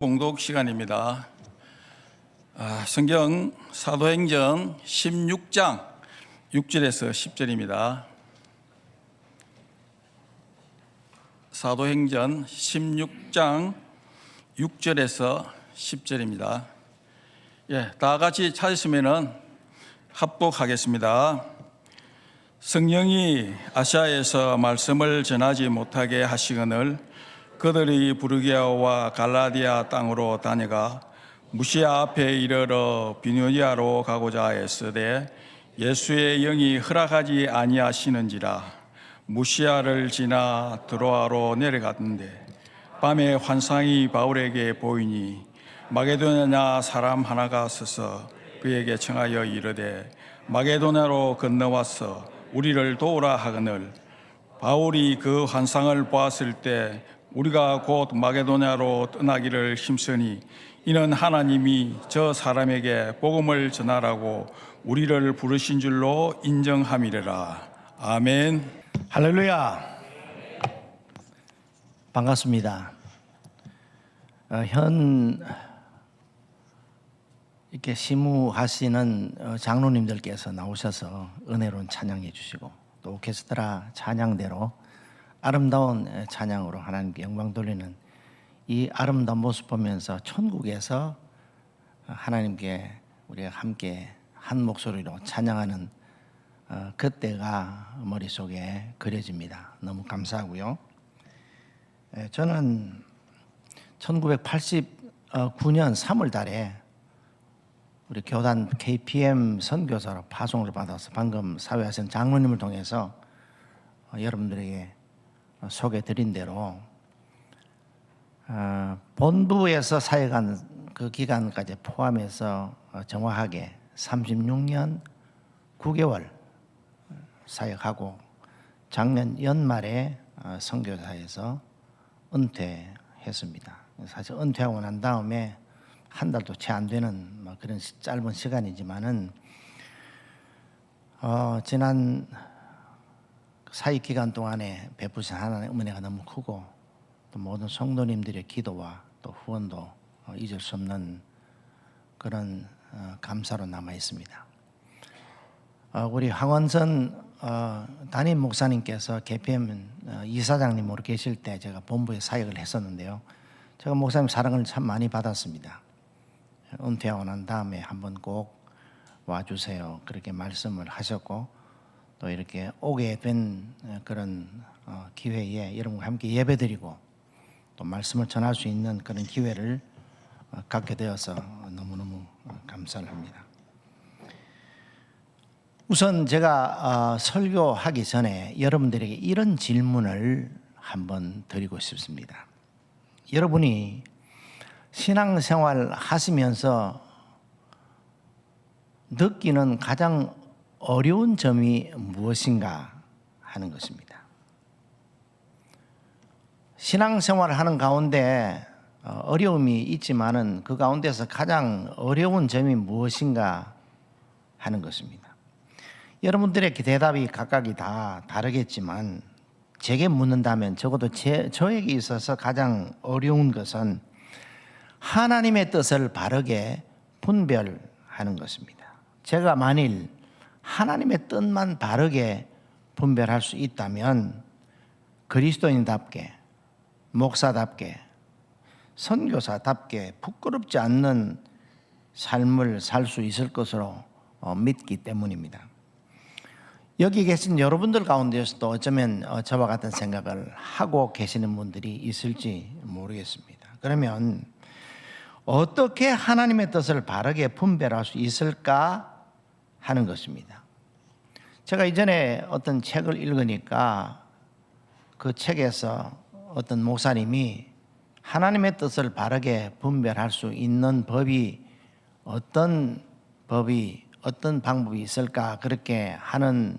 봉독 시간입니다. 성경 사도행전 16장 6절에서 10절입니다. 사도행전 16장 6절에서 10절입니다. 다 같이 찾으시면은 합독하겠습니다. 성령이 아시아에서 말씀을 전하지 못하게 하시거늘 그들이 부르기아와 갈라디아 땅으로 다녀가 무시아 앞에 이르러 비누니아로 가고자 했으되 예수의 영이 허락하지 아니하시는지라 무시아를 지나 드로아로 내려갔는데 밤에 환상이 바울에게 보이니 마게도냐 사람 하나가 서서 그에게 청하여 이르되 마게도냐로 건너와서 우리를 도우라 하거늘 바울이 그 환상을 보았을 때 우리가 곧 마게도냐로 떠나기를 힘쓰니 이는 하나님이 저 사람에게 복음을 전하라고 우리를 부르신 줄로 인정함이래라. 아멘. 할렐루야. 반갑습니다. 이렇게 시무하시는 장로님들께서 나오셔서 은혜로운 찬양해 주시고 또 오케스트라 찬양대로 아름다운 찬양으로 하나님께 영광 돌리는 이 아름다운 모습 보면서 천국에서 하나님께 우리가 함께 한 목소리로 찬양하는 그때가 머릿속에 그려집니다. 너무 감사하고요. 저는 1989년 3월 달에 우리 교단 KPM 선교사로 파송을 받아서 방금 사회하신 장로님을 통해서 여러분들에게 소개드린 대로 본부에서 사역한 그 기간까지 포함해서 정확하게 36년 9개월 사역하고 작년 연말에 선교사에서 은퇴했습니다. 사실 은퇴하고 난 다음에 한 달도 채 안 되는 그런 짧은 시간이지만은 지난 사역 기간 동안에 베푸신 하나님의 은혜가 너무 크고 또 모든 성도님들의 기도와 또 후원도 잊을 수 없는 그런 감사로 남아 있습니다. 우리 황원선 담임 목사님께서 KPM 이사장님으로 계실 때 제가 본부에 사역을 했었는데요. 제가 목사님 사랑을 참 많이 받았습니다. 은퇴하고 난 다음에 한번 꼭 와주세요. 그렇게 말씀을 하셨고 또 이렇게 오게 된 그런 기회에 여러분과 함께 예배드리고 또 말씀을 전할 수 있는 그런 기회를 갖게 되어서 너무너무 감사를 합니다. 우선 제가 설교하기 전에 여러분들에게 이런 질문을 한번 드리고 싶습니다. 여러분이 신앙생활 하시면서 느끼는 가장 어려운 점이 무엇인가 하는 것입니다. 신앙생활을 하는 가운데 어려움이 있지만은 그 가운데서 가장 어려운 점이 무엇인가 하는 것입니다. 여러분들의 대답이 각각이 다 다르겠지만 제게 묻는다면 적어도 저에게 있어서 가장 어려운 것은 하나님의 뜻을 바르게 분별하는 것입니다. 제가 만일 하나님의 뜻만 바르게 분별할 수 있다면 그리스도인답게, 목사답게, 선교사답게 부끄럽지 않는 삶을 살 수 있을 것으로 믿기 때문입니다. 여기 계신 여러분들 가운데서도 어쩌면 저와 같은 생각을 하고 계시는 분들이 있을지 모르겠습니다. 그러면 어떻게 하나님의 뜻을 바르게 분별할 수 있을까 하는 것입니다. 제가 이전에 어떤 책을 읽으니까 그 책에서 어떤 목사님이 하나님의 뜻을 바르게 분별할 수 있는 어떤 방법이 있을까 그렇게 하는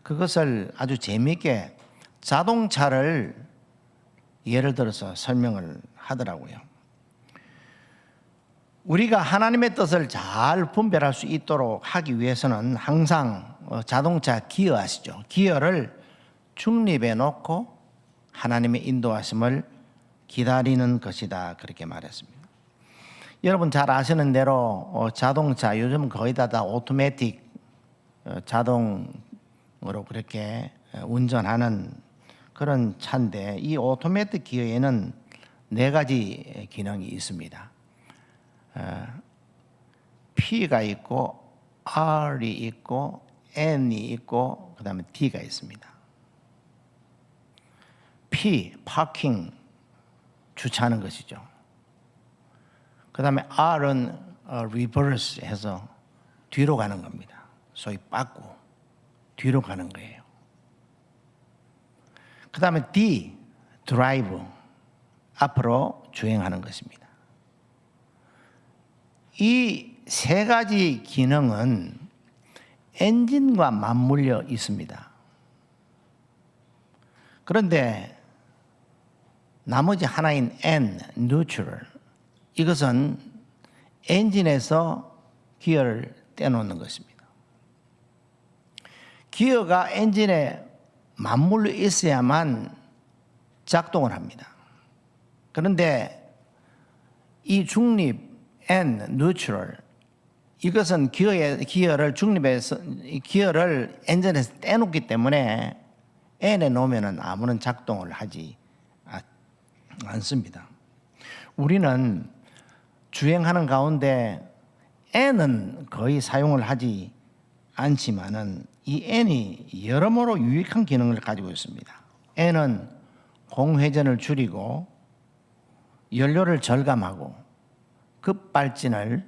그것을 아주 재미있게 자동차를 예를 들어서 설명을 하더라고요. 우리가 하나님의 뜻을 잘 분별할 수 있도록 하기 위해서는 항상 자동차 기어 아시죠? 기어를 중립에 놓고 하나님의 인도하심을 기다리는 것이다 그렇게 말했습니다. 여러분 잘 아시는 대로 자동차 요즘 거의 다 오토매틱 자동으로 그렇게 운전하는 그런 차인데 이 오토매틱 기어에는 4가지 기능이 있습니다. P가 있고 R이 있고 N이 있고 그 다음에 D가 있습니다. P, 파킹, 주차하는 것이죠. 그 다음에 R은 reverse 해서 뒤로 가는 겁니다. 소위 빠꾸, 뒤로 가는 거예요. 그 다음에 D, 드라이브, 앞으로 주행하는 것입니다. 이 3가지 기능은 엔진과 맞물려 있습니다. 그런데 나머지 하나인 N, neutral, 이것은 엔진에서 기어를 떼놓는 것입니다. 기어가 엔진에 맞물려 있어야만 작동을 합니다. 그런데 이 중립 N, neutral, 이것은 기어를 중립에서 기어를 엔진에서 떼놓기 때문에 N에 놓으면 아무런 작동을 하지 않습니다. 우리는 주행하는 가운데 N은 거의 사용을 하지 않지만은 이 N이 여러모로 유익한 기능을 가지고 있습니다. N은 공회전을 줄이고 연료를 절감하고 급발진을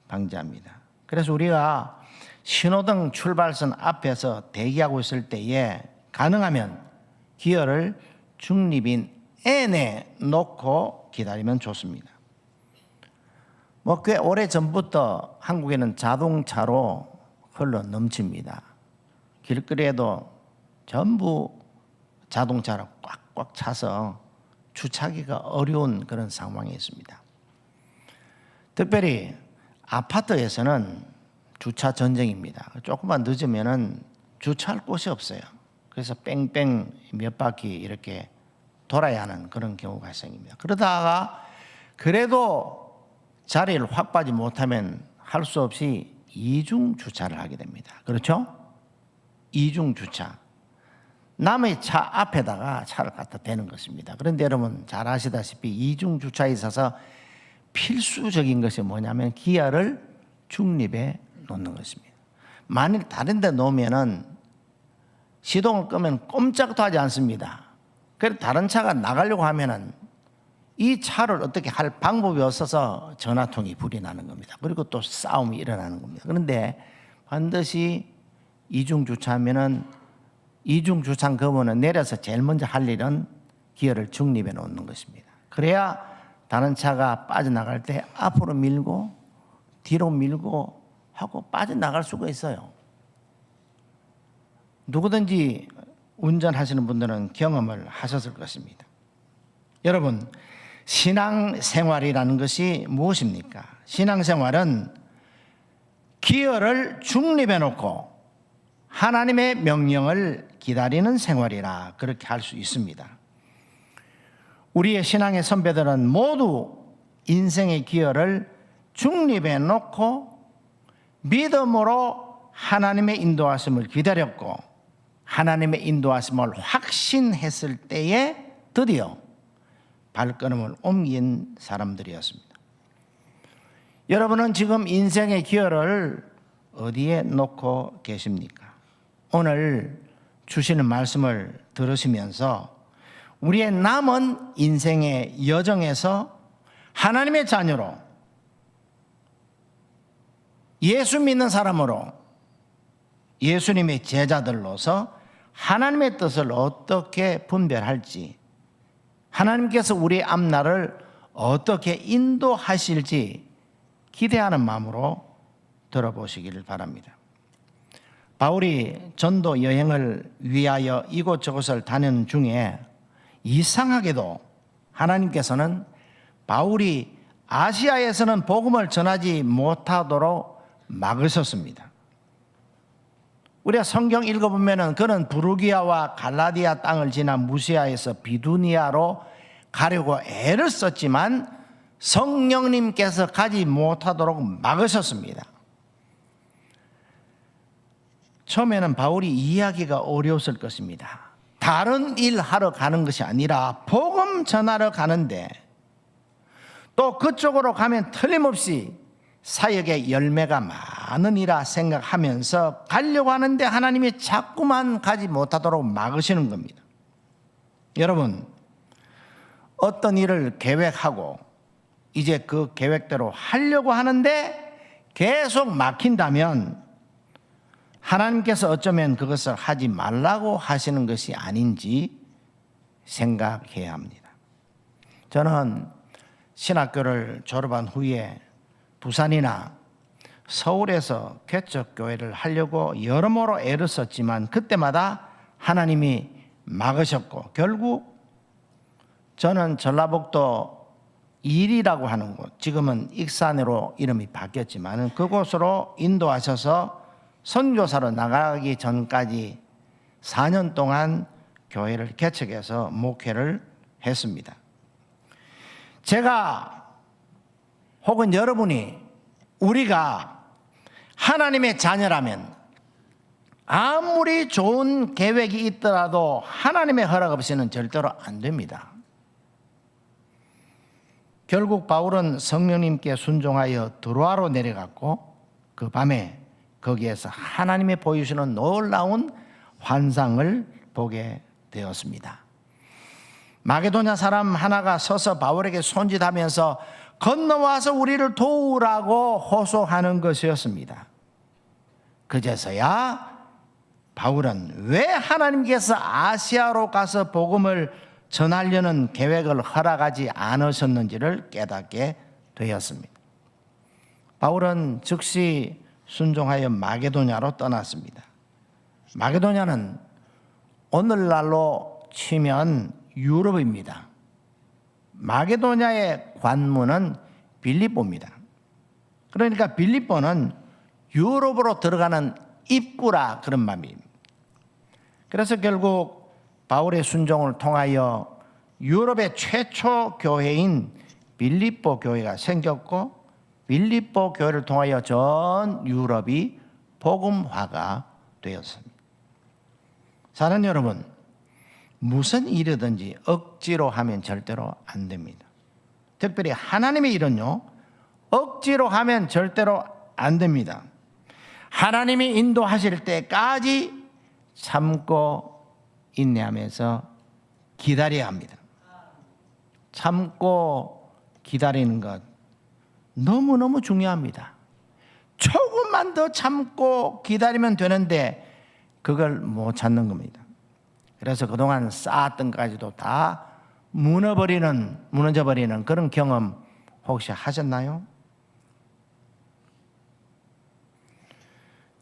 방지합니다. 그래서 우리가 신호등 출발선 앞에서 대기하고 있을 때에 가능하면 기어를 중립인 N에 놓고 기다리면 좋습니다. 꽤 오래 전부터 한국에는 자동차로 흘러 넘칩니다. 길거리에도 전부 자동차로 꽉꽉 차서 주차하기가 어려운 그런 상황이 있습니다. 특별히 아파트에서는 주차 전쟁입니다. 조금만 늦으면은 주차할 곳이 없어요. 그래서 뺑뺑 몇 바퀴 이렇게 돌아야 하는 그런 경우 발생입니다. 그러다가 그래도 자리를 확보하지 못하면 할 수 없이 이중 주차를 하게 됩니다. 그렇죠? 이중 주차. 남의 차 앞에다가 차를 갖다 대는 것입니다. 그런데 여러분 잘 아시다시피 이중 주차에 있어서 필수적인 것이 뭐냐면 기어를 중립에 놓는 것입니다. 만일 다른 데 놓으면은 시동을 끄면 꼼짝도 하지 않습니다. 그래서 다른 차가 나가려고 하면은 이 차를 어떻게 할 방법이 없어서 전화통이 불이 나는 겁니다. 그리고 또 싸움이 일어나는 겁니다. 그런데 반드시 이중 주차하면은 이중 주차 거부는 내려서 제일 먼저 할 일은 기어를 중립에 놓는 것입니다. 그래야 다른 차가 빠져나갈 때 앞으로 밀고 뒤로 밀고 하고 빠져나갈 수가 있어요. 누구든지 운전하시는 분들은 경험을 하셨을 것입니다. 여러분, 신앙생활이라는 것이 무엇입니까? 신앙생활은 기어를 중립해 놓고 하나님의 명령을 기다리는 생활이라 그렇게 할 수 있습니다. 우리의 신앙의 선배들은 모두 인생의 기어를 중립해 놓고 믿음으로 하나님의 인도하심을 기다렸고 하나님의 인도하심을 확신했을 때에 드디어 발걸음을 옮긴 사람들이었습니다. 여러분은 지금 인생의 기어를 어디에 놓고 계십니까? 오늘 주시는 말씀을 들으시면서 우리의 남은 인생의 여정에서 하나님의 자녀로 예수 믿는 사람으로 예수님의 제자들로서 하나님의 뜻을 어떻게 분별할지 하나님께서 우리의 앞날을 어떻게 인도하실지 기대하는 마음으로 들어보시기를 바랍니다. 바울이 전도 여행을 위하여 이곳저곳을 다니는 중에 이상하게도 하나님께서는 바울이 아시아에서는 복음을 전하지 못하도록 막으셨습니다. 우리가 성경 읽어보면 그는 부르기아와 갈라디아 땅을 지나 무시아에서 비두니아로 가려고 애를 썼지만 성령님께서 가지 못하도록 막으셨습니다. 처음에는 바울이 이해하기가 어려웠을 것입니다. 다른 일 하러 가는 것이 아니라 복음 전하러 가는데 또 그쪽으로 가면 틀림없이 사역의 열매가 많으리라 생각하면서 가려고 하는데 하나님이 자꾸만 가지 못하도록 막으시는 겁니다. 여러분, 어떤 일을 계획하고 이제 그 계획대로 하려고 하는데 계속 막힌다면 하나님께서 어쩌면 그것을 하지 말라고 하시는 것이 아닌지 생각해야 합니다. 저는 신학교를 졸업한 후에 부산이나 서울에서 개척교회를 하려고 여러모로 애를 썼지만 그때마다 하나님이 막으셨고 결국 저는 전라북도 일이라고 하는 곳, 지금은 익산으로 이름이 바뀌었지만 그곳으로 인도하셔서 선교사로 나가기 전까지 4년 동안 교회를 개척해서 목회를 했습니다. 제가 혹은 여러분이 우리가 하나님의 자녀라면 아무리 좋은 계획이 있더라도 하나님의 허락 없이는 절대로 안 됩니다. 결국 바울은 성령님께 순종하여 드로아로 내려갔고 그 밤에 거기에서 하나님의 보여주시는 놀라운 환상을 보게 되었습니다. 마게도냐 사람 하나가 서서 바울에게 손짓하면서 건너와서 우리를 도우라고 호소하는 것이었습니다. 그제서야 바울은 왜 하나님께서 아시아로 가서 복음을 전하려는 계획을 허락하지 않으셨는지를 깨닫게 되었습니다. 바울은 즉시 순종하여 마게도냐로 떠났습니다. 마게도냐는 오늘날로 치면 유럽입니다. 마게도냐의 관문은 빌립보입니다. 그러니까 빌립보는 유럽으로 들어가는 입구라 그런 말입니다. 그래서 결국 바울의 순종을 통하여 유럽의 최초 교회인 빌립보 교회가 생겼고 빌립보 교회를 통하여 전 유럽이 복음화가 되었습니다. 사랑하는 여러분, 무슨 일이든지 억지로 하면 절대로 안 됩니다. 특별히 하나님의 일은요, 억지로 하면 절대로 안 됩니다. 하나님이 인도하실 때까지 참고 인내하면서 기다려야 합니다. 참고 기다리는 것 너무너무 중요합니다. 조금만 더 참고 기다리면 되는데 그걸 못 찾는 겁니다. 그래서 그동안 쌓았던 것까지도 다 무너져버리는 그런 경험 혹시 하셨나요?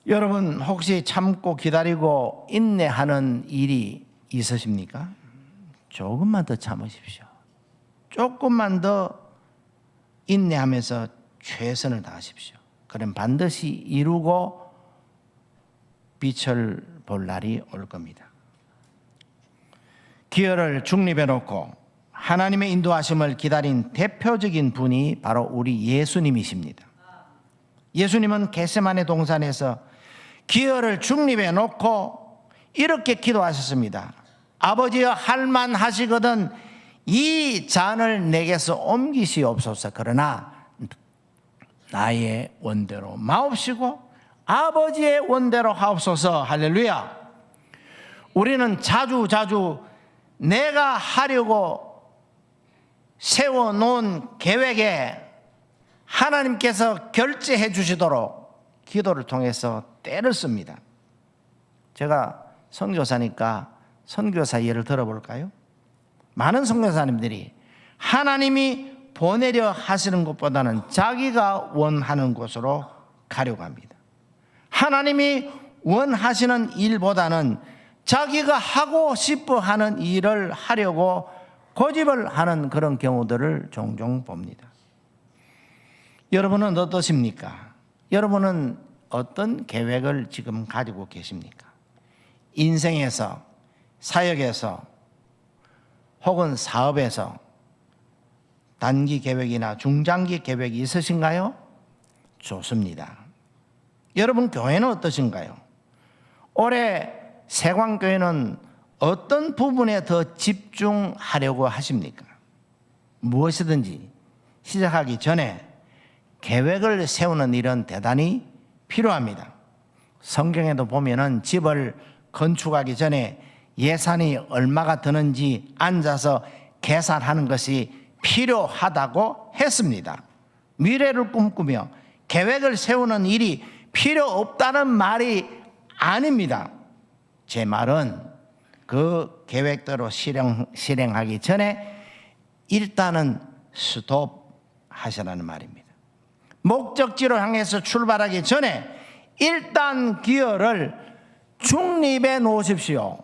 여러분 혹시 참고 기다리고 인내하는 일이 있으십니까? 조금만 더 참으십시오. 조금만 더 인내하면서 최선을 다하십시오. 그럼 반드시 이루고 빛을 볼 날이 올 겁니다. 기회를 중립해 놓고 하나님의 인도하심을 기다린 대표적인 분이 바로 우리 예수님이십니다. 예수님은 겟세마네 동산에서 기회를 중립해 놓고 이렇게 기도하셨습니다. 아버지여 할만하시거든 이 잔을 내게서 옮기시옵소서. 그러나 나의 원대로 마옵시고 아버지의 원대로 하옵소서. 할렐루야. 우리는 자주 내가 하려고 세워놓은 계획에 하나님께서 결제해 주시도록 기도를 통해서 때를 씁니다. 제가 선교사니까 선교사 예를 들어볼까요? 많은 선교사님들이 하나님이 보내려 하시는 것보다는 자기가 원하는 곳으로 가려고 합니다. 하나님이 원하시는 일보다는 자기가 하고 싶어 하는 일을 하려고 고집을 하는 그런 경우들을 종종 봅니다. 여러분은 어떠십니까? 여러분은 어떤 계획을 지금 가지고 계십니까? 인생에서, 사역에서, 혹은 사업에서, 단기 계획이나 중장기 계획이 있으신가요? 좋습니다. 여러분 교회는 어떠신가요? 올해 세광교회는 어떤 부분에 더 집중하려고 하십니까? 무엇이든지 시작하기 전에 계획을 세우는 일은 대단히 필요합니다. 성경에도 보면은 집을 건축하기 전에 예산이 얼마가 드는지 앉아서 계산하는 것이 필요하다고 했습니다. 미래를 꿈꾸며 계획을 세우는 일이 필요 없다는 말이 아닙니다. 제 말은 그 계획대로 실행하기 전에 일단은 스톱 하시라는 말입니다. 목적지로 향해서 출발하기 전에 일단 기어를 중립에 놓으십시오.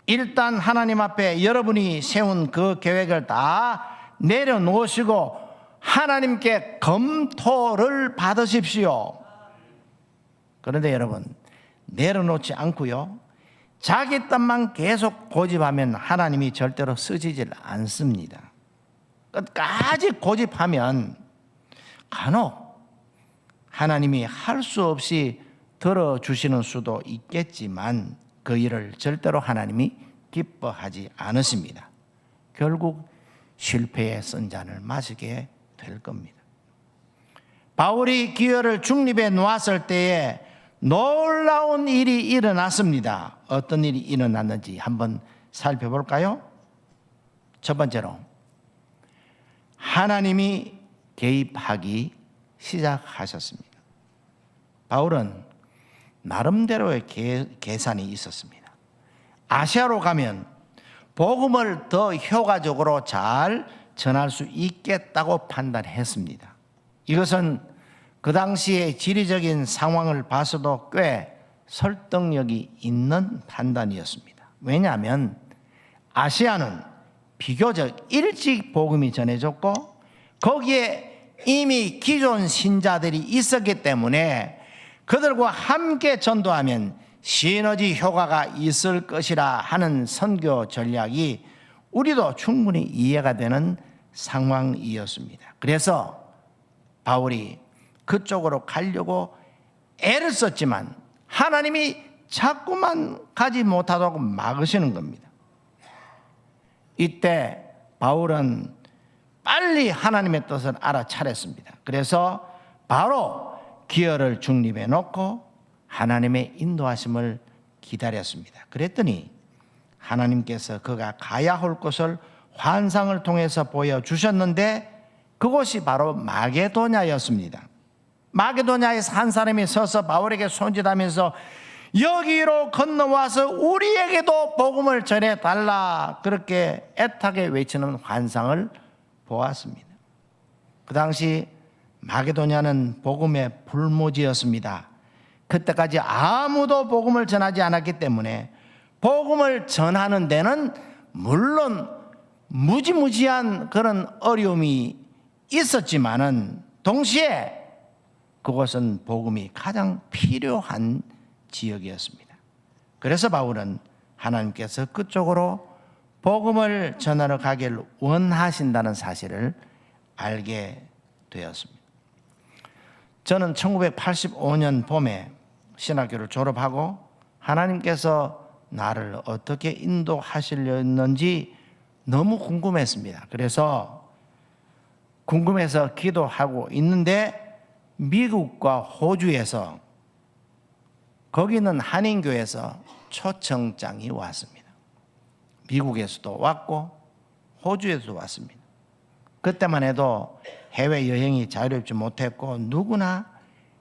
일단 하나님 앞에 여러분이 세운 그 계획을 다 내려놓으시고 하나님께 검토를 받으십시오. 그런데 여러분, 내려놓지 않고요, 자기 뜻만 계속 고집하면 하나님이 절대로 쓰시질 않습니다. 끝까지 고집하면 간혹 하나님이 할 수 없이 들어주시는 수도 있겠지만 그 일을 절대로 하나님이 기뻐하지 않으십니다. 결국 실패의 선잔을 마시게 될 겁니다. 바울이 기어를 중립에 놓았을 때에 놀라운 일이 일어났습니다. 어떤 일이 일어났는지 한번 살펴볼까요? 첫 번째로 하나님이 개입하기 시작하셨습니다. 바울은 나름대로의 계산이 있었습니다. 아시아로 가면 복음을 더 효과적으로 잘 전할 수 있겠다고 판단했습니다. 이것은 그 당시의 지리적인 상황을 봐서도 꽤 설득력이 있는 판단이었습니다. 왜냐하면 아시아는 비교적 일찍 복음이 전해졌고 거기에 이미 기존 신자들이 있었기 때문에 그들과 함께 전도하면 시너지 효과가 있을 것이라 하는 선교 전략이 우리도 충분히 이해가 되는 상황이었습니다. 그래서 바울이 그쪽으로 가려고 애를 썼지만 하나님이 자꾸만 가지 못하도록 막으시는 겁니다. 이때 바울은 빨리 하나님의 뜻을 알아차렸습니다. 그래서 바로 기어를 중립에 놓고 하나님의 인도하심을 기다렸습니다. 그랬더니 하나님께서 그가 가야 할 곳을 환상을 통해서 보여주셨는데 그곳이 바로 마게도냐였습니다. 마게도냐에서 한 사람이 서서 바울에게 손짓하면서 여기로 건너와서 우리에게도 복음을 전해달라 그렇게 애타게 외치는 환상을 보았습니다. 그 당시 마게도냐는 복음의 불모지였습니다. 그때까지 아무도 복음을 전하지 않았기 때문에 복음을 전하는 데는 물론 무지무지한 그런 어려움이 있었지만은 동시에 그곳은 복음이 가장 필요한 지역이었습니다. 그래서 바울은 하나님께서 그쪽으로 복음을 전하러 가기를 원하신다는 사실을 알게 되었습니다. 저는 1985년 봄에 신학교를 졸업하고 하나님께서 나를 어떻게 인도하시려는지 너무 궁금했습니다. 그래서 궁금해서 기도하고 있는데 미국과 호주에서 거기는 한인교회에서 초청장이 왔습니다. 미국에서도 왔고 호주에서도 왔습니다. 그때만 해도 해외여행이 자유롭지 못했고 누구나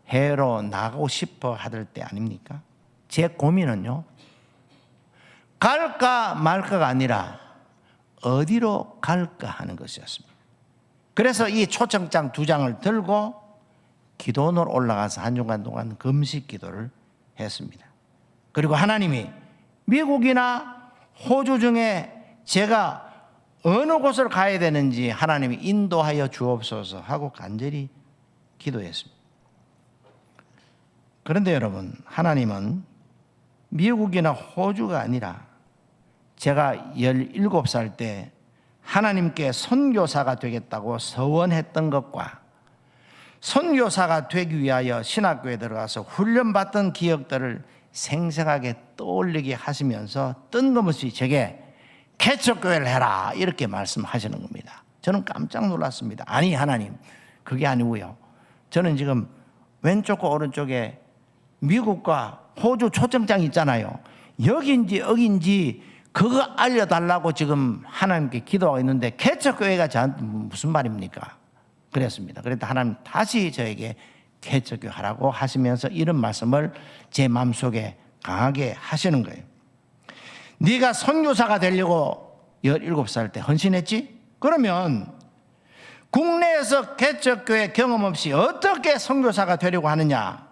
해외로 나가고 싶어 하던 때 아닙니까? 제 고민은요, 갈까 말까가 아니라 어디로 갈까 하는 것이었습니다. 그래서 이 초청장 2장을 들고 기도원으로 올라가서 한 주간 동안 금식 기도를 했습니다. 그리고 하나님이 미국이나 호주 중에 제가 어느 곳을 가야 되는지 하나님이 인도하여 주옵소서 하고 간절히 기도했습니다. 그런데 여러분, 하나님은 미국이나 호주가 아니라 제가 17살 때 하나님께 선교사가 되겠다고 서원했던 것과 선교사가 되기 위하여 신학교에 들어가서 훈련받던 기억들을 생생하게 떠올리게 하시면서 뜬금없이 제게 개척교회를 해라 이렇게 말씀하시는 겁니다. 저는 깜짝 놀랐습니다. 아니 하나님, 그게 아니고요. 저는 지금 왼쪽과 오른쪽에 미국과 호주 초청장 있잖아요. 여기인지 여기인지 그거 알려달라고 지금 하나님께 기도하고 있는데 개척교회가 저한테 무슨 말입니까? 그랬습니다. 그래도 하나님 다시 저에게 개척교회 하라고 하시면서 이런 말씀을 제 마음속에 강하게 하시는 거예요. 네가 선교사가 되려고 17살 때 헌신했지? 그러면 국내에서 개척교회 경험 없이 어떻게 선교사가 되려고 하느냐?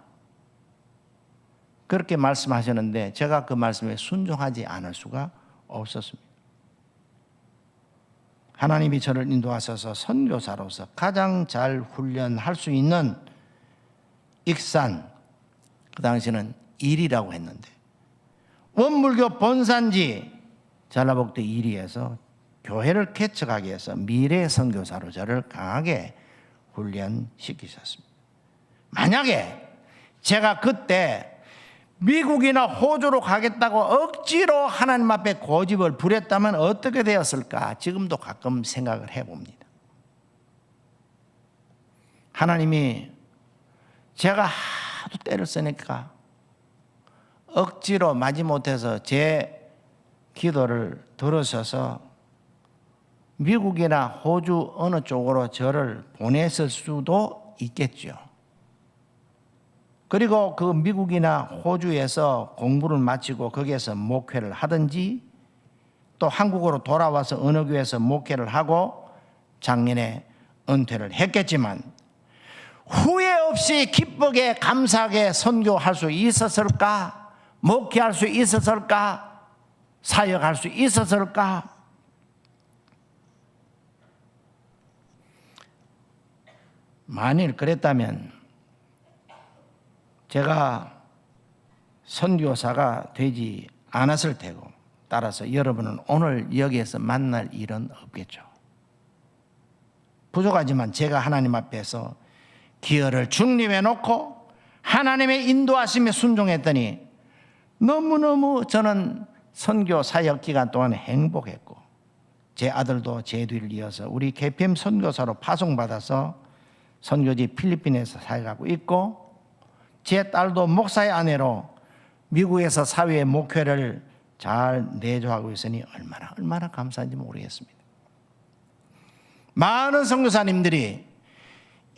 그렇게 말씀하셨는데 제가 그 말씀에 순종하지 않을 수가 없었습니다. 하나님이 저를 인도하셔서 선교사로서 가장 잘 훈련할 수 있는 익산, 그 당시는 일이라고 했는데 원불교 본산지 전라북도 이리에서 교회를 개척하기 위해서 미래 선교사로 저를 강하게 훈련시키셨습니다. 만약에 제가 그때 미국이나 호주로 가겠다고 억지로 하나님 앞에 고집을 부렸다면 어떻게 되었을까? 지금도 가끔 생각을 해봅니다. 하나님이 제가 하도 때를 쓰니까 억지로 마지못해서 제 기도를 들으셔서 미국이나 호주 어느 쪽으로 저를 보냈을 수도 있겠죠. 그리고 그 미국이나 호주에서 공부를 마치고 거기에서 목회를 하든지 또 한국으로 돌아와서 어느 교회에서 목회를 하고 작년에 은퇴를 했겠지만 후회 없이 기쁘게 감사하게 선교할 수 있었을까? 목회할 수 있었을까? 사역할 수 있었을까? 만일 그랬다면 제가 선교사가 되지 않았을 테고 따라서 여러분은 오늘 여기에서 만날 일은 없겠죠. 부족하지만 제가 하나님 앞에서 기여를 중립해 놓고 하나님의 인도하심에 순종했더니 너무너무 저는 선교 사역 기간 동안 행복했고 제 아들도 제 뒤를 이어서 우리 KPM 선교사로 파송받아서 선교지 필리핀에서 사역하고 있고 제 딸도 목사의 아내로 미국에서 사회의 목회를 잘 내조하고 있으니 얼마나 감사한지 모르겠습니다. 많은 선교사님들이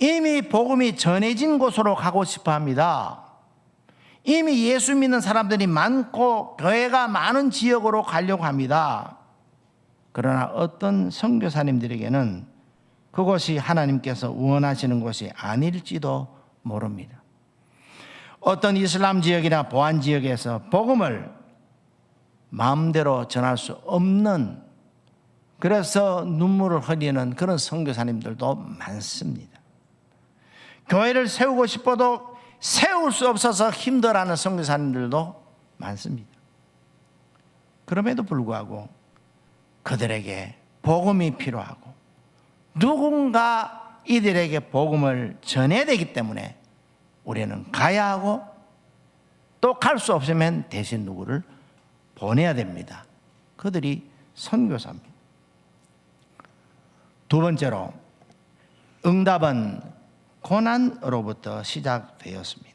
이미 복음이 전해진 곳으로 가고 싶어 합니다. 이미 예수 믿는 사람들이 많고 교회가 많은 지역으로 가려고 합니다. 그러나 어떤 선교사님들에게는 그곳이 하나님께서 원하시는 곳이 아닐지도 모릅니다. 어떤 이슬람 지역이나 보안 지역에서 복음을 마음대로 전할 수 없는, 그래서 눈물을 흘리는 그런 선교사님들도 많습니다. 교회를 세우고 싶어도 세울 수 없어서 힘들어하는 선교사님들도 많습니다. 그럼에도 불구하고 그들에게 복음이 필요하고 누군가 이들에게 복음을 전해야 되기 때문에 우리는 가야 하고 또 갈 수 없으면 대신 누구를 보내야 됩니다. 그들이 선교사입니다. 두 번째로 응답은 고난으로부터 시작되었습니다.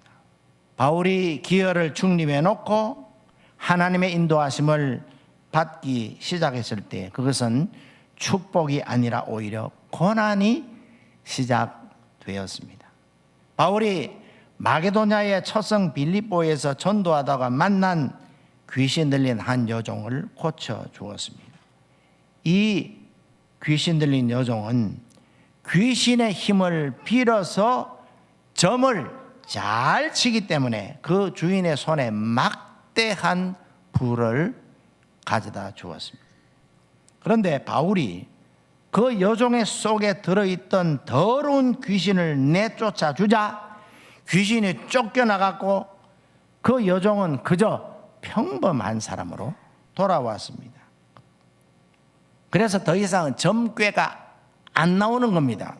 바울이 기여를 중립해 놓고 하나님의 인도하심을 받기 시작했을 때 그것은 축복이 아니라 오히려 고난이 시작되었습니다. 바울이 마게도냐의 첫성 빌립보에서 전도하다가 만난 귀신 들린 한 여종을 고쳐주었습니다. 이 귀신 들린 여종은 귀신의 힘을 빌어서 점을 잘 치기 때문에 그 주인의 손에 막대한 불을 가져다 주었습니다. 그런데 바울이 그 여종의 속에 들어있던 더러운 귀신을 내쫓아 주자 귀신이 쫓겨나갔고 그 여종은 그저 평범한 사람으로 돌아왔습니다. 그래서 더 이상은 점괘가 안 나오는 겁니다.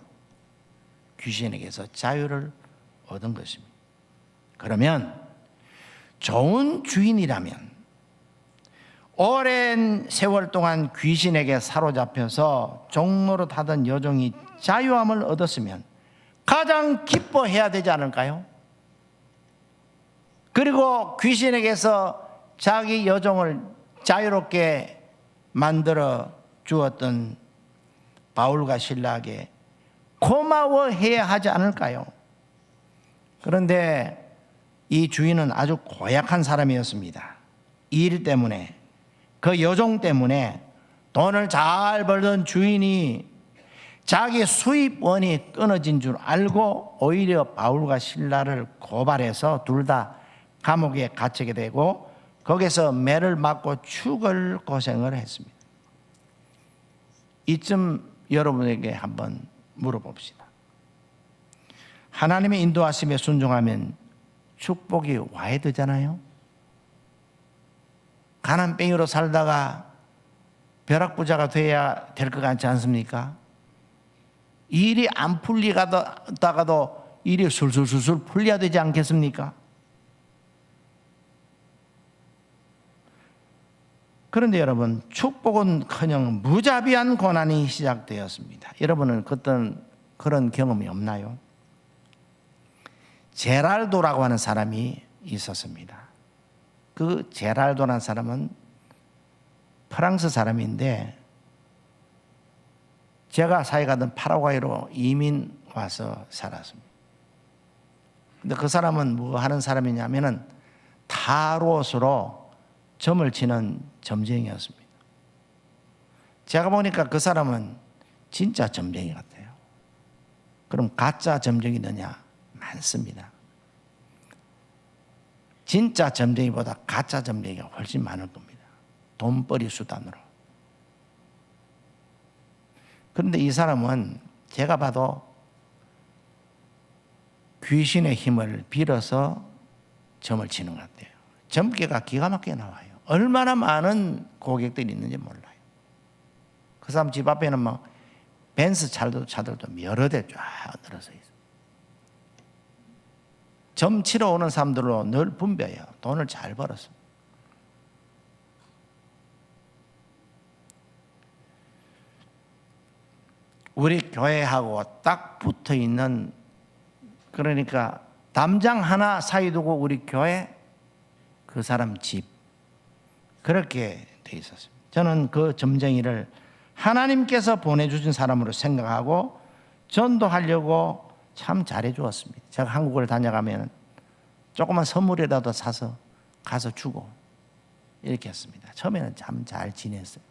귀신에게서 자유를 얻은 것입니다. 그러면 좋은 주인이라면 오랜 세월 동안 귀신에게 사로잡혀서 종로로 타던 여종이 자유함을 얻었으면 가장 기뻐해야 되지 않을까요? 그리고 귀신에게서 자기 여종을 자유롭게 만들어 주었던 바울과 실라에게 고마워해야 하지 않을까요? 그런데 이 주인은 아주 고약한 사람이었습니다. 이 일 때문에, 그 여종 때문에 돈을 잘 벌던 주인이 자기 수입원이 끊어진 줄 알고 오히려 바울과 실라를 고발해서 둘 다 감옥에 갇히게 되고 거기서 매를 맞고 죽을 고생을 했습니다. 이쯤 여러분에게 한번 물어봅시다. 하나님의 인도하심에 순종하면 축복이 와야 되잖아요. 가난뱅이로 살다가 벼락부자가 돼야 될 것 같지 않습니까? 일이 안 풀리다가도 일이 술술술술 풀려야 되지 않겠습니까? 그런데 여러분, 축복은커녕 무자비한 고난이 시작되었습니다. 여러분은 그런 경험이 없나요? 제랄도라고 하는 사람이 있었습니다. 그 제랄도라는 사람은 프랑스 사람인데 제가 사회 가던 파라과이로 이민 와서 살았습니다. 근데 그 사람은 뭐 하는 사람이냐면은 타롯으로 점을 치는 점쟁이였습니다. 제가 보니까 그 사람은 진짜 점쟁이 같아요. 그럼 가짜 점쟁이느냐? 많습니다. 진짜 점쟁이보다 가짜 점쟁이가 훨씬 많을 겁니다. 돈벌이 수단으로. 그런데 이 사람은 제가 봐도 귀신의 힘을 빌어서 점을 치는 것 같아요. 점괘가 기가 막히게 나와요. 얼마나 많은 고객들이 있는지 몰라요. 그 사람 집 앞에는 막 벤츠 차들도 여러 대 쫙 늘어서 있어요. 점 치러 오는 사람들로 늘 붐벼요. 돈을 잘 벌었어. 우리 교회하고 딱 붙어 있는, 그러니까 담장 하나 사이 두고 우리 교회, 그 사람 집, 그렇게 돼 있었어요. 저는 그 점쟁이를 하나님께서 보내주신 사람으로 생각하고 전도하려고 참 잘해 주었습니다. 제가 한국을 다녀가면 조그만 선물이라도 사서 가서 주고 이렇게 했습니다. 처음에는 참 잘 지냈어요.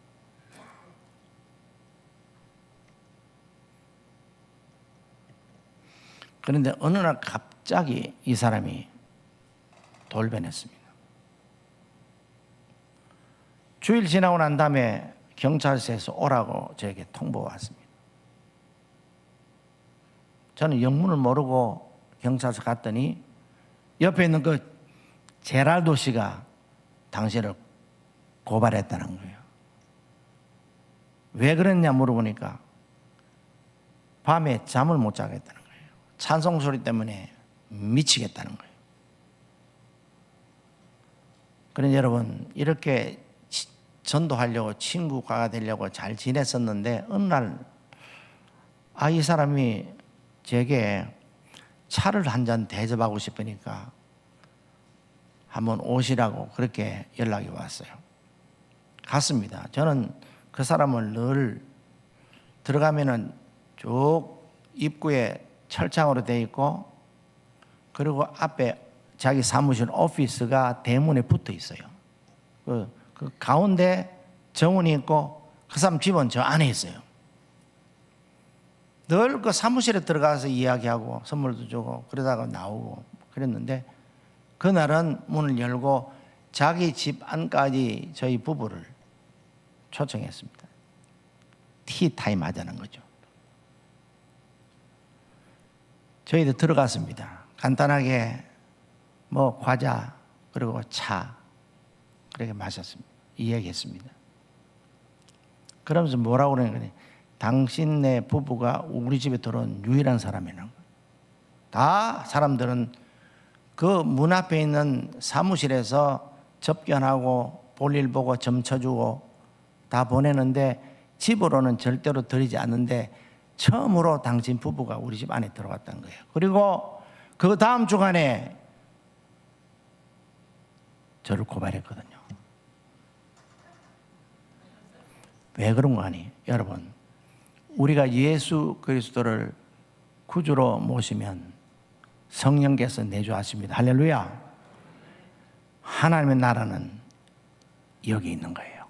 그런데 어느 날 갑자기 이 사람이 돌변했습니다. 주일 지나고 난 다음에 경찰서에서 오라고 저에게 통보가 왔습니다. 저는 영문을 모르고 경찰서 갔더니 옆에 있는 그 제랄도 씨가 당신을 고발했다는 거예요. 왜 그랬냐 물어보니까 밤에 잠을 못 자겠다는 거예요. 찬송 소리 때문에 미치겠다는 거예요. 그런데 여러분, 이렇게 전도하려고 친구가 되려고 잘 지냈었는데 어느 날 이 사람이 제게 차를 한 잔 대접하고 싶으니까 한번 오시라고 그렇게 연락이 왔어요. 갔습니다. 저는 그 사람을 늘 들어가면은 쭉 입구에 철창으로 되어 있고 그리고 앞에 자기 사무실 오피스가 대문에 붙어 있어요. 그 가운데 정원이 있고 그 사람 집은 저 안에 있어요. 늘 그 사무실에 들어가서 이야기하고 선물도 주고 그러다가 나오고 그랬는데 그날은 문을 열고 자기 집 안까지 저희 부부를 초청했습니다. 티타임 하자는 거죠. 저희도 들어갔습니다. 간단하게 뭐 과자 그리고 차 그렇게 마셨습니다. 이야기했습니다. 그러면서 뭐라고 그러는 거니? 당신네 부부가 우리 집에 들어온 유일한 사람이라는 거예요. 다 사람들은 그 문 앞에 있는 사무실에서 접견하고 볼일 보고 점 쳐주고 다 보내는데 집으로는 절대로 들이지 않는데 처음으로 당신 부부가 우리 집 안에 들어왔다는 거예요. 그리고 그 다음 주간에 저를 고발했거든요. 왜 그런 거 아니? 여러분, 우리가 예수 그리스도를 구주로 모시면 성령께서 내주하십니다. 할렐루야. 하나님의 나라는 여기 있는 거예요.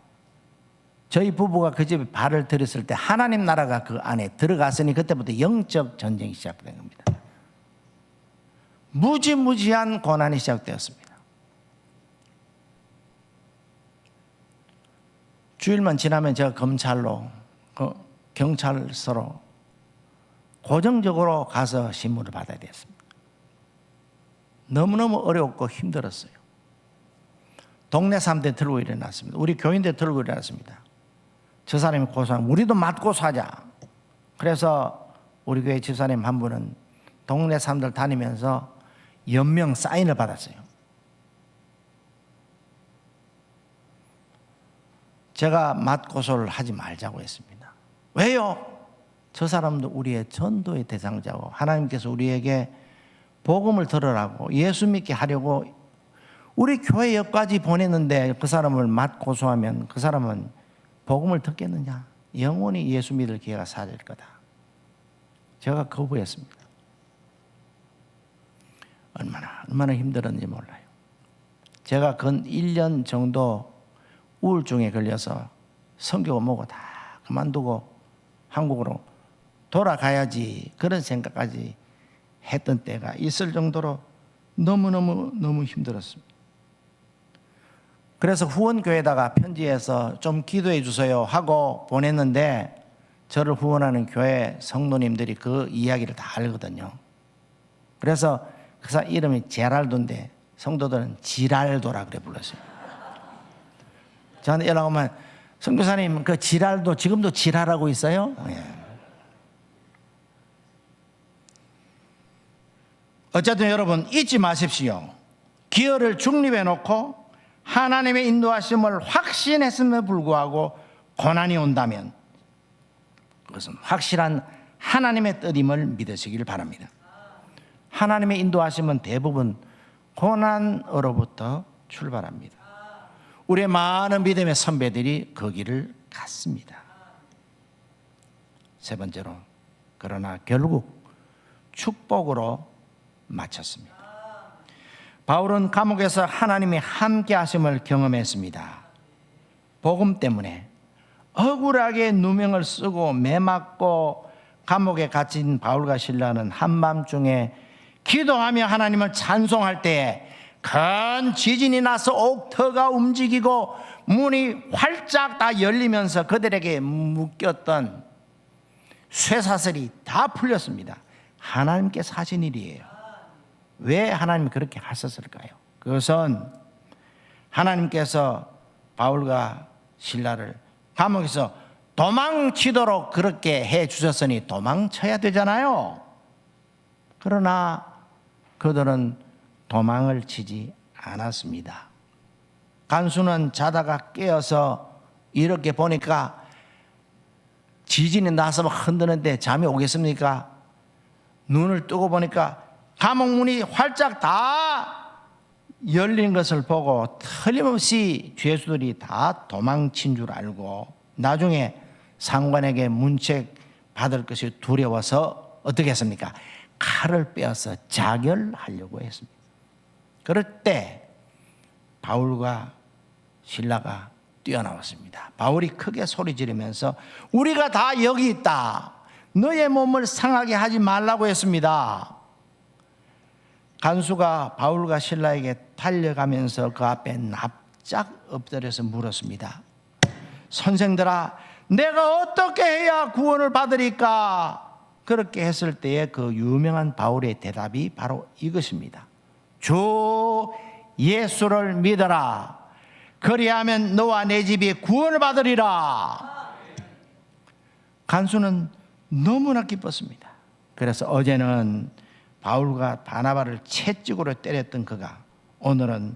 저희 부부가 그 집에 발을 들였을 때 하나님 나라가 그 안에 들어갔으니 그때부터 영적 전쟁이 시작된 겁니다. 무지무지한 고난이 시작되었습니다. 주일만 지나면 제가 검찰로, 경찰서로 고정적으로 가서 신문을 받아야 됐습니다. 너무너무 어렵고 힘들었어요. 동네 사람들 들고 일어났습니다. 우리 교인들 들고 일어났습니다. 저 사람이 고소하면 우리도 맞고 사자. 그래서 우리 교회 집사님 한 분은 동네 사람들 다니면서 연명 사인을 받았어요. 제가 맞고소를 하지 말자고 했습니다. 왜요? 저 사람도 우리의 전도의 대상자고 하나님께서 우리에게 복음을 들으라고 예수 믿게 하려고 우리 교회 역까지 보냈는데 그 사람을 맞고소하면 그 사람은 복음을 듣겠느냐? 영원히 예수 믿을 기회가 사라질 거다. 제가 거부했습니다. 얼마나 힘들었는지 몰라요. 제가 근 1년 정도 우울증에 걸려서 성경 뭐고 다 그만두고 한국으로 돌아가야지 그런 생각까지 했던 때가 있을 정도로 너무 힘들었습니다. 그래서 후원교회에다가 편지해서 좀 기도해 주세요 하고 보냈는데 저를 후원하는 교회 성도님들이 그 이야기를 다 알거든요. 그래서 그 사람 이름이 제랄도인데 성도들은 지랄도라 그래 불렀어요. 저한테 연락 오면 선교사님 그 지랄도 지금도 지랄하고 있어요? 예. 어쨌든 여러분 잊지 마십시오. 기여를 중립해 놓고 하나님의 인도하심을 확신했음에 불구하고 고난이 온다면 그것은 확실한 하나님의 뜻임을 믿으시길 바랍니다. 하나님의 인도하심은 대부분 고난으로부터 출발합니다. 우리의 많은 믿음의 선배들이 그 길을 갔습니다. 세 번째로, 그러나 결국 축복으로 마쳤습니다. 바울은 감옥에서 하나님의 함께 하심을 경험했습니다. 복음 때문에 억울하게 누명을 쓰고 매맞고 감옥에 갇힌 바울과 실라는 한밤중에 기도하며 하나님을 찬송할 때에 큰 지진이 나서 옥터가 움직이고 문이 활짝 다 열리면서 그들에게 묶였던 쇠사슬이 다 풀렸습니다. 하나님께서 하신 일이에요. 왜 하나님이 그렇게 하셨을까요? 그것은 하나님께서 바울과 실라를 감옥에서 도망치도록 그렇게 해 주셨으니 도망쳐야 되잖아요. 그러나 그들은 도망을 치지 않았습니다. 간수는 자다가 깨어서 이렇게 보니까 지진이 나서 막 흔드는데 잠이 오겠습니까? 눈을 뜨고 보니까 감옥 문이 활짝 다 열린 것을 보고 틀림없이 죄수들이 다 도망친 줄 알고 나중에 상관에게 문책 받을 것이 두려워서 어떻게 했습니까? 칼을 빼어서 자결하려고 했습니다. 그럴 때 바울과 실라가 뛰어나왔습니다. 바울이 크게 소리 지르면서 우리가 다 여기 있다. 너의 몸을 상하게 하지 말라고 했습니다. 간수가 바울과 실라에게 달려가면서 그 앞에 납작 엎드려서 물었습니다. 선생들아, 내가 어떻게 해야 구원을 받으리까? 그렇게 했을 때에 그 유명한 바울의 대답이 바로 이것입니다. 주 예수를 믿어라. 그리하면 너와 내 집이 구원을 받으리라. 간수는 너무나 기뻤습니다. 그래서 어제는 바울과 바나바를 채찍으로 때렸던 그가 오늘은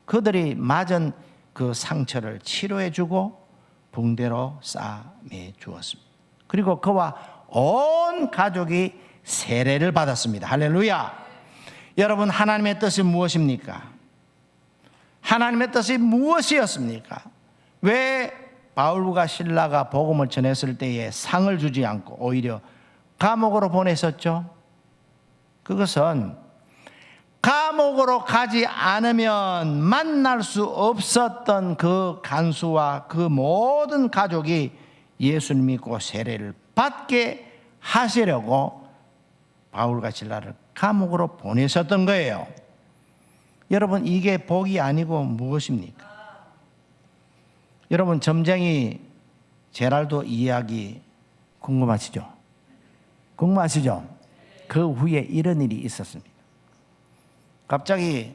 그들이 맞은 그 상처를 치료해 주고 붕대로 싸매 주었습니다. 그리고 그와 온 가족이 세례를 받았습니다. 할렐루야. 여러분, 하나님의 뜻이 무엇입니까? 하나님의 뜻이 무엇이었습니까? 왜 바울과 실라가 복음을 전했을 때에 상을 주지 않고 오히려 감옥으로 보냈었죠? 그것은 감옥으로 가지 않으면 만날 수 없었던 그 간수와 그 모든 가족이 예수를 믿고 세례를 받게 하시려고 바울과 실라를 감옥으로 보내셨던 거예요. 여러분, 이게 복이 아니고 무엇입니까? 여러분, 점쟁이 제랄도 이야기 궁금하시죠? 궁금하시죠? 그 후에 이런 일이 있었습니다. 갑자기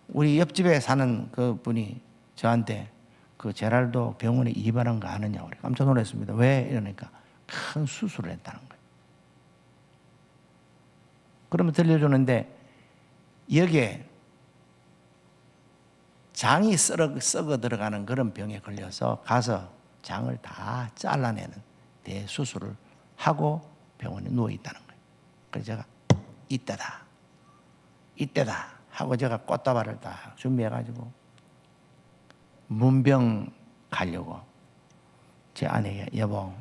우리 옆집에 사는 그 분이 저한테 그 제랄도 병원에 입원한 거 아느냐고 그래. 깜짝 놀랐습니다. 왜? 이러니까 큰 수술을 했다는 거예요. 그러면 들려주는데 여기에 장이 썩어 들어가는 그런 병에 걸려서 가서 장을 다 잘라내는 대수술을 하고 병원에 누워 있다는 거예요. 그래서 제가 이때다 하고 제가 꽃다발을 딱 준비해가지고 문병 가려고 제 아내에게 여보,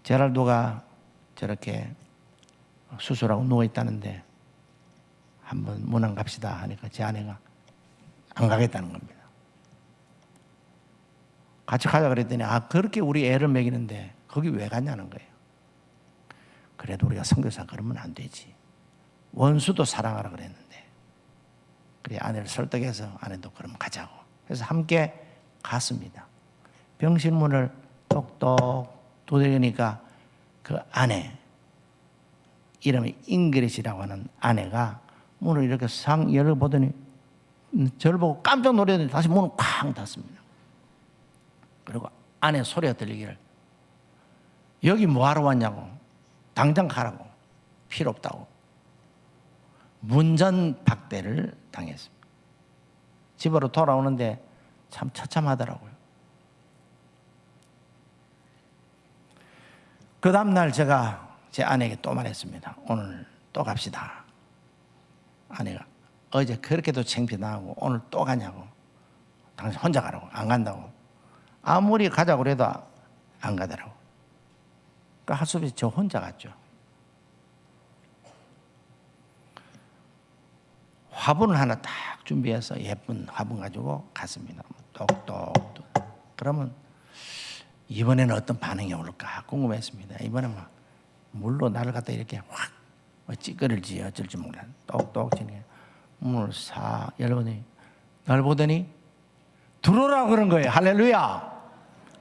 제랄도가 저렇게 수술하고 누워 있다는데 한번 문안 갑시다 하니까 제 아내가 안 가겠다는 겁니다. 같이 가자 그랬더니 그렇게 우리 애를 먹이는데 거기 왜 갔냐는 거예요. 그래도 우리가 선교사 그러면 안 되지. 원수도 사랑하라 그랬는데. 그래 아내를 설득해서 아내도 그럼 가자고. 그래서 함께 갔습니다. 병실문을 똑똑 두드리니까 그 아내, 이름이 잉그릿이라고 하는 아내가 문을 이렇게 상 열어보더니 저를 보고 깜짝 놀랐더니 다시 문을 쾅 닫습니다. 그리고 아내 소리가 들리기를 여기 뭐하러 왔냐고, 당장 가라고, 필요 없다고 문전박대를 당했습니다. 집으로 돌아오는데 참 처참하더라고요. 그 다음날 제가 제 아내에게 또 말했습니다. 오늘 또 갑시다. 아내가 어제 그렇게도 창피나고 오늘 또 가냐고. 당신 혼자 가라고. 안 간다고. 아무리 가자고 그래도 안 가더라고. 그러니까 할 수 없이 저 혼자 갔죠. 화분을 하나 딱 준비해서 예쁜 화분 가지고 갔습니다. 똑똑. 그러면 이번에는 어떤 반응이 올까 궁금했습니다. 이번에는 막 물로 나를 갖다 이렇게 확 찌그릴지 어쩔지 몰라. 똑똑 치는 게 문을 싹 열어보더니 날 보더니 들어오라고 그런 거예요. 할렐루야.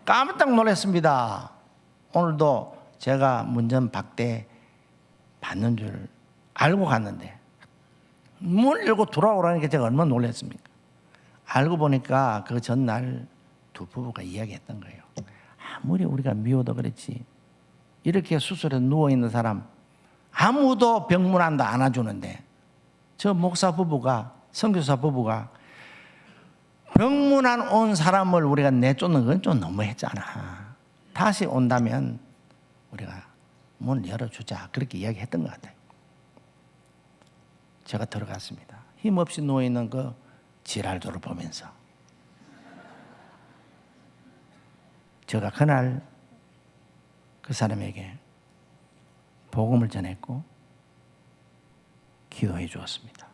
깜짝 놀랐습니다. 오늘도 제가 문전박대 받는 줄 알고 갔는데 문 열고 들어오라니까 제가 얼마나 놀랐습니까? 알고 보니까 그 전날 두 부부가 이야기했던 거예요. 아무리 우리가 미워도 그렇지 이렇게 수술에 누워있는 사람 아무도 병문안도 안아주는데 저 목사 부부가, 선교사 부부가 병문안 온 사람을 우리가 내쫓는 건 좀 너무했잖아. 다시 온다면 우리가 문을 열어주자. 그렇게 이야기했던 것 같아요. 제가 들어갔습니다. 힘없이 누워있는 그 지랄도를 보면서 제가 그날 그 사람에게 복음을 전했고 기도해 주었습니다.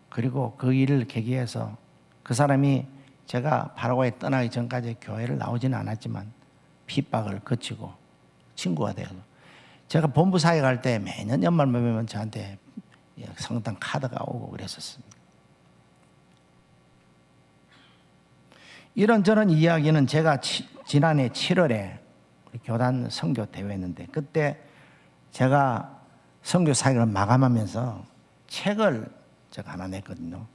그리고 그 일을 계기해서 그 사람이 제가 파라과이 떠나기 전까지 교회를 나오지는 않았지만 핍박을 거치고 친구가 되어서 제가 본부 사회 갈 때 매년 연말되면 저한테 성당 카드가 오고 그랬었습니다. 이런저런 이야기는 제가 지난해 7월에 우리 교단 선교 대회했는데 그때 제가 선교 사역을 마감하면서 책을 제가 하나 냈거든요.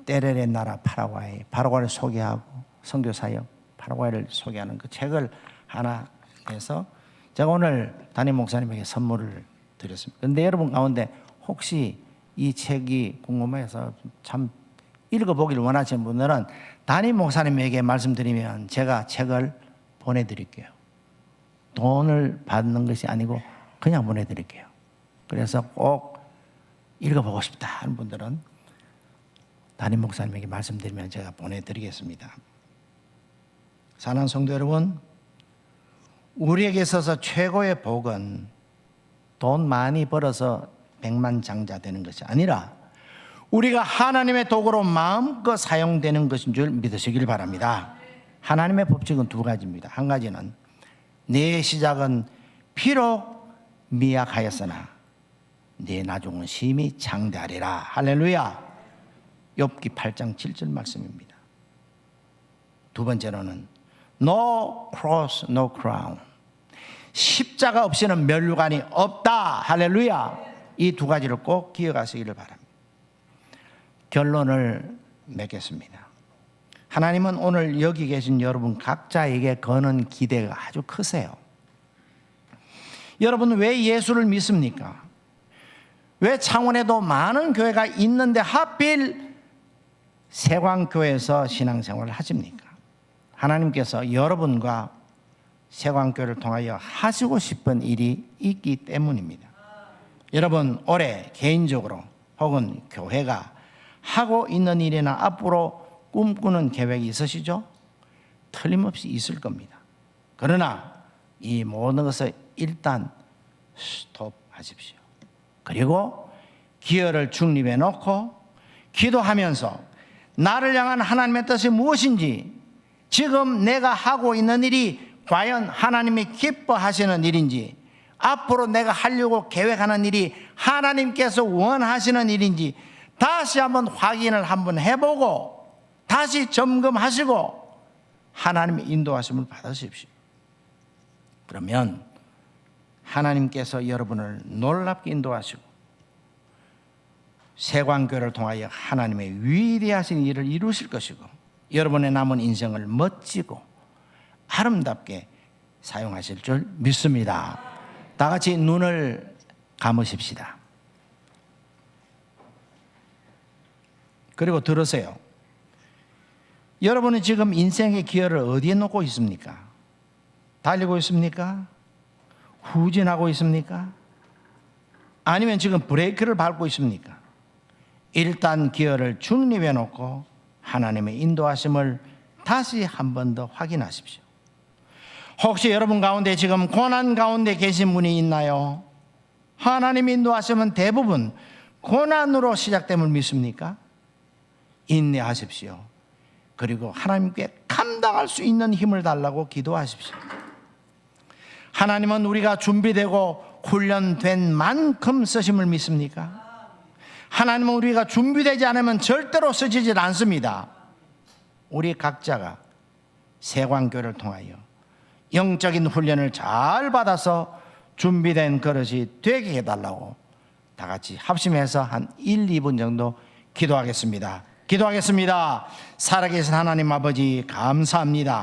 때레레 나라 파라과이를 소개하고 선교 사역 파라과이를 소개하는 그 책을 하나 해서 제가 오늘 담임 목사님에게 선물을 드렸습니다. 그런데 여러분 가운데 혹시 이 책이 궁금해서 참 읽어보기를 원하시는 분들은 담임 목사님에게 말씀드리면 제가 책을 보내드릴게요. 돈을 받는 것이 아니고 그냥 보내드릴게요. 그래서 꼭 읽어보고 싶다 하는 분들은 담임 목사님에게 말씀드리면 제가 보내드리겠습니다. 사랑하는 성도 여러분, 우리에게 있어서 최고의 복은 돈 많이 벌어서 백만장자 되는 것이 아니라 우리가 하나님의 도구로 마음껏 사용되는 것인 줄 믿으시길 바랍니다. 하나님의 법칙은 두 가지입니다. 한 가지는 내 시작은 비록 미약하였으나 내 나중은 심히 장대하리라. 할렐루야. 욥기 8장 7절 말씀입니다. 두 번째로는 No cross, no crown. 십자가 없이는 면류관이 없다. 할렐루야. 이 두 가지를 꼭 기억하시기를 바랍니다. 결론을 맺겠습니다. 하나님은 오늘 여기 계신 여러분 각자에게 거는 기대가 아주 크세요. 여러분 왜 예수를 믿습니까? 왜 창원에도 많은 교회가 있는데 하필 세광교회에서 신앙생활을 하십니까? 하나님께서 여러분과 세광교회를 통하여 하시고 싶은 일이 있기 때문입니다. 여러분 올해 개인적으로 혹은 교회가 하고 있는 일이나 앞으로 꿈꾸는 계획이 있으시죠? 틀림없이 있을 겁니다. 그러나 이 모든 것을 일단 스톱하십시오. 그리고 기여를 중립해 놓고 기도하면서 나를 향한 하나님의 뜻이 무엇인지, 지금 내가 하고 있는 일이 과연 하나님이 기뻐하시는 일인지, 앞으로 내가 하려고 계획하는 일이 하나님께서 원하시는 일인지 다시 한번 확인을 한번 해보고 다시 점검하시고 하나님의 인도하심을 받으십시오. 그러면 하나님께서 여러분을 놀랍게 인도하시고 세광교를 통하여 하나님의 위대하신 일을 이루실 것이고 여러분의 남은 인생을 멋지고 아름답게 사용하실 줄 믿습니다. 다 같이 눈을 감으십시다. 그리고 들으세요. 여러분은 지금 인생의 기여를 어디에 놓고 있습니까? 달리고 있습니까? 후진하고 있습니까? 아니면 지금 브레이크를 밟고 있습니까? 일단 기여를 중립해 놓고 하나님의 인도하심을 다시 한 번 더 확인하십시오. 혹시 여러분 가운데 지금 고난 가운데 계신 분이 있나요? 하나님 인도하시면 대부분 고난으로 시작됨을 믿습니까? 인내하십시오. 그리고 하나님께 감당할 수 있는 힘을 달라고 기도하십시오. 하나님은 우리가 준비되고 훈련된 만큼 쓰심을 믿습니까? 하나님은 우리가 준비되지 않으면 절대로 쓰시질 않습니다. 우리 각자가 세광교를 통하여 영적인 훈련을 잘 받아서 준비된 그릇이 되게 해달라고 다 같이 합심해서 한 1, 2분 정도 기도하겠습니다. 기도하겠습니다. 살아계신 하나님 아버지 감사합니다.